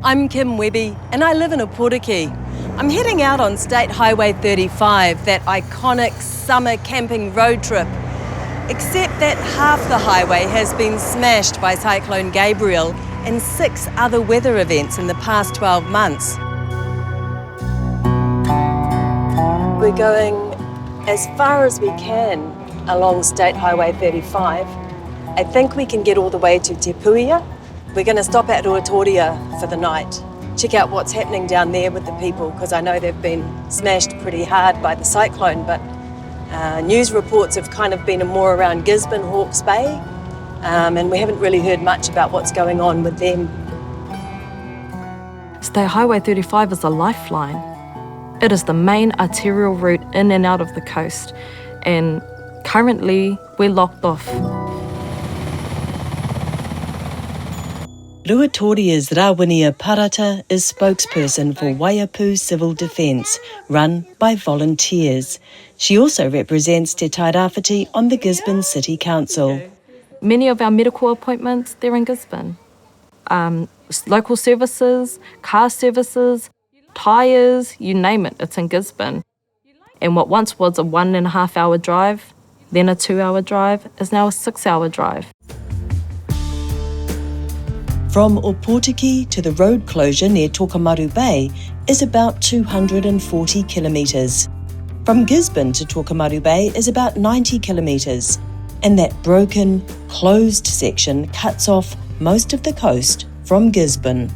I'm Kim Webby and I live in Ruatoria. I'm heading out on State Highway 35, that iconic summer camping road trip. Except that half the highway has been smashed by Cyclone Gabrielle and 6 other weather events in the past 12 months. We're going as far as we can along State Highway 35. I think we can get all the way to Te Puia. We're going to stop at Ruatoria for the night, check out what's happening down there with the people, because I know they've been smashed pretty hard by the cyclone, but news reports have kind of been more around Gisborne, Hawke's Bay, and we haven't really heard much about what's going on with them. State Highway 35 is a lifeline. It is the main arterial route in and out of the coast, and currently we're locked off. Ruatoria's Rawhinia Parata is spokesperson for Waiapu Civil Defence, run by volunteers. She also represents Te Tairawhiti on the Gisborne City Council. Many of our medical appointments, they're in Gisborne. Local services, car services, tyres, you name it, it's in Gisborne. And what once was a 1.5 hour drive, then a 2 hour drive, is now a 6 hour drive. From Opotiki to the road closure near Tokomaru Bay is about 240 kilometres. From Gisborne to Tokomaru Bay is about 90 kilometres. And that broken, closed section cuts off most of the coast from Gisborne.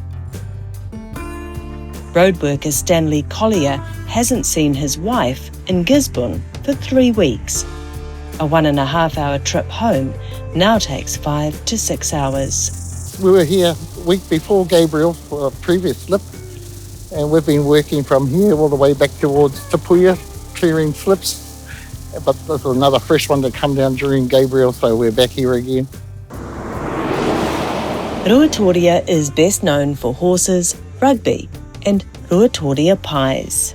Road worker Stanley Collier hasn't seen his wife in Gisborne for 3 weeks. A 1.5 hour trip home now takes 5 to 6 hours. We were here a week before Gabrielle for a previous slip, and we've been working from here all the way back towards Te Puia, clearing slips. But there's another fresh one that come down during Gabrielle, so we're back here again. Ruatoria is best known for horses, rugby and Ruatoria pies.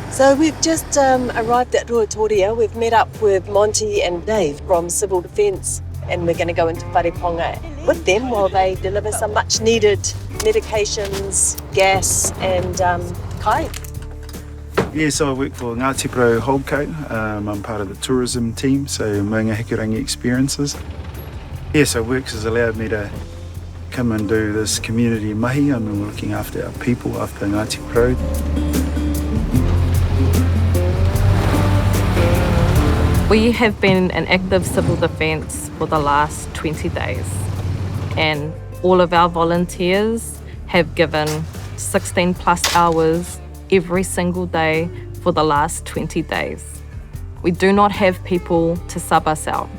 So we've just arrived at Ruatoria. We've met up with Monty and Dave from Civil Defence, and we're going to go into whareponga with them while they deliver some much needed medications, gas and kai. Yeah, so I work for Ngāti Pro Holdco. I'm part of the tourism team, so Maunga Hikurangi Experiences. Yeah, so Works has allowed me to come and do this community mahi. I mean, we're looking after our people, after Ngāti Pro. We have been in active civil defence for the last 20 days, and all of our volunteers have given 16 plus hours every single day for the last 20 days. We do not have people to sub us out.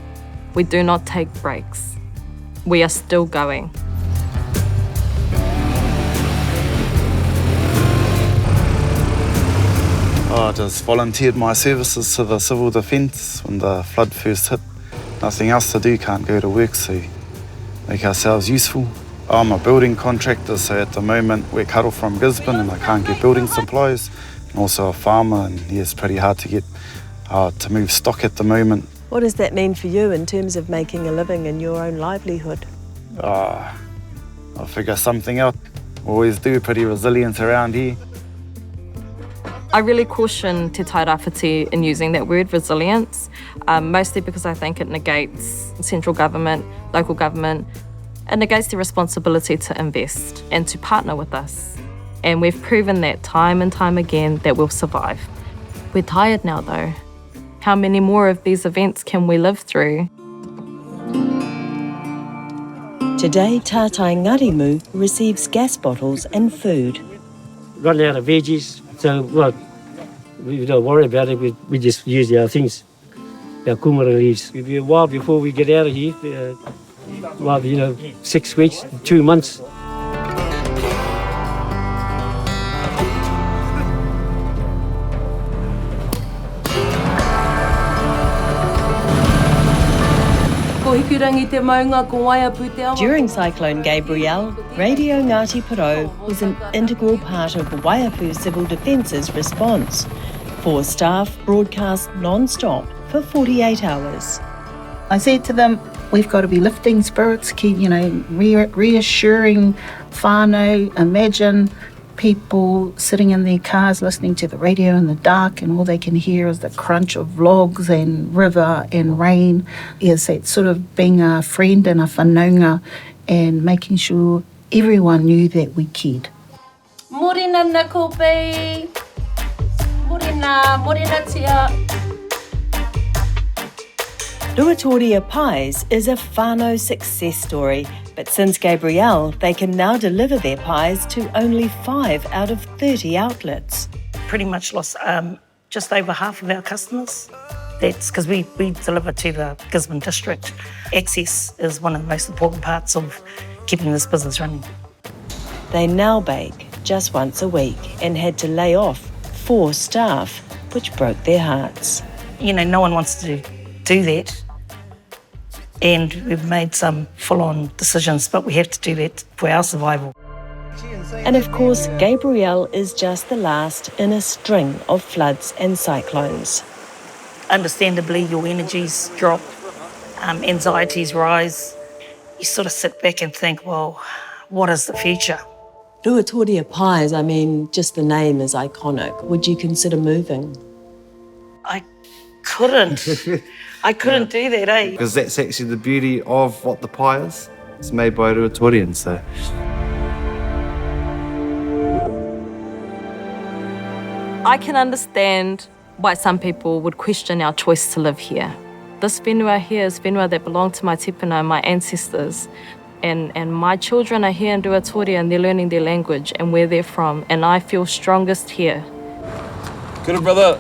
We do not take breaks. We are still going. I just volunteered my services to the Civil Defence when the flood first hit. Nothing else to do, can't go to work, so make ourselves useful. I'm a building contractor, so at the moment we're cut off from Gisborne and I can't get building supplies. I'm also a farmer, and yeah, it's pretty hard to get to move stock at the moment. What does that mean for you in terms of making a living and your own livelihood? I'll figure something out. Always do, pretty resilient around here. I really caution Te Tairawhiti in using that word resilience, mostly because I think it negates central government, local government. It negates the responsibility to invest and to partner with us. And we've proven that time and time again that we'll survive. We're tired now though. How many more of these events can we live through? Today, Tātai Ngarimu receives gas bottles and food. Run out of veggies, so we don't worry about it. We just use our things, our kumara leaves. It'll be a while before we get out of here. 6 weeks, 2 months. During Cyclone Gabrielle, Radio Ngāti Porou was an integral part of Waiapu Civil Defence's response. 4 staff broadcast non-stop for 48 hours. I said to them, we've got to be lifting spirits, keep, reassuring whanau. Imagine people sitting in their cars listening to the radio in the dark and all they can hear is the crunch of logs and river and rain. Yes, it's sort of being a friend and a whanaunga and making sure everyone knew that we cared. Morena na kope. Morena tia. Ruatoria Pies is a whanau success story, but since Gabrielle, they can now deliver their pies to only 5 out of 30 outlets. Pretty much lost just over half of our customers. That's because we deliver to the Gisborne district. Access is one of the most important parts of keeping this business running. They now bake just once a week and had to lay off 4 staff, which broke their hearts. You know, no one wants to do that. And we've made some full-on decisions, but we have to do that for our survival. And of course, Gabrielle is just the last in a string of floods and cyclones. Understandably, your energies drop, anxieties rise. You sort of sit back and think, well, what is the future? Ruatoria Pies, I mean, just the name is iconic. Would you consider moving? I couldn't. I couldn't do that, eh? Because that's actually the beauty of what the pie is. It's made by Ruatorians, so. I can understand why some people would question our choice to live here. This whenua here is whenua that belonged to my tipuna, my ancestors. And my children are here in Ruatoria and they're learning their language and where they're from. And I feel strongest here. Good brother.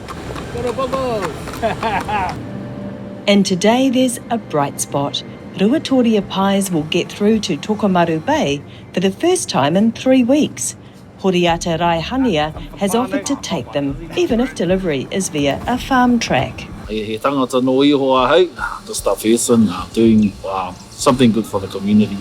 And today there's a bright spot. Ruatoria Pies will get through to Tokomaru Bay for the first time in 3 weeks. Horiata Raihania has offered to take them, even if delivery is via a farm track. He tangata no iho ahau, to start facing, doing something good for the community.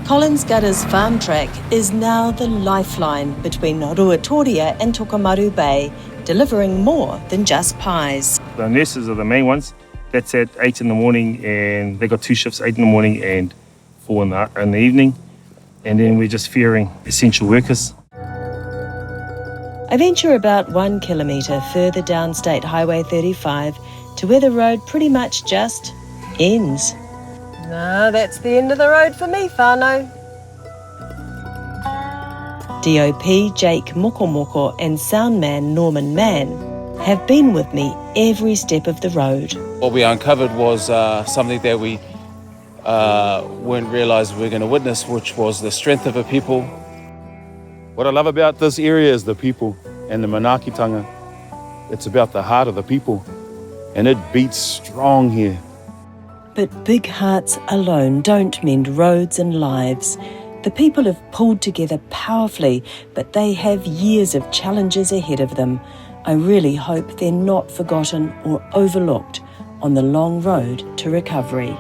Collins Gutters Farm Track is now the lifeline between Ruatoria and Tokomaru Bay, delivering more than just pies. The nurses are the main ones. That's at 8 in the morning, and they got 2 shifts, 8 in the morning and 4 in the evening. And then we're just fearing essential workers. I venture about 1 kilometre further down State Highway 35 to where the road pretty much just ends. No, that's the end of the road for me, whanau. DOP Jake Mokomoko and soundman Norman Mann have been with me every step of the road. What we uncovered was something that we weren't realised we were going to witness, which was the strength of a people. What I love about this area is the people and the manaakitanga. It's about the heart of the people, and it beats strong here. But big hearts alone don't mend roads and lives. The people have pulled together powerfully, but they have years of challenges ahead of them. I really hope they're not forgotten or overlooked on the long road to recovery.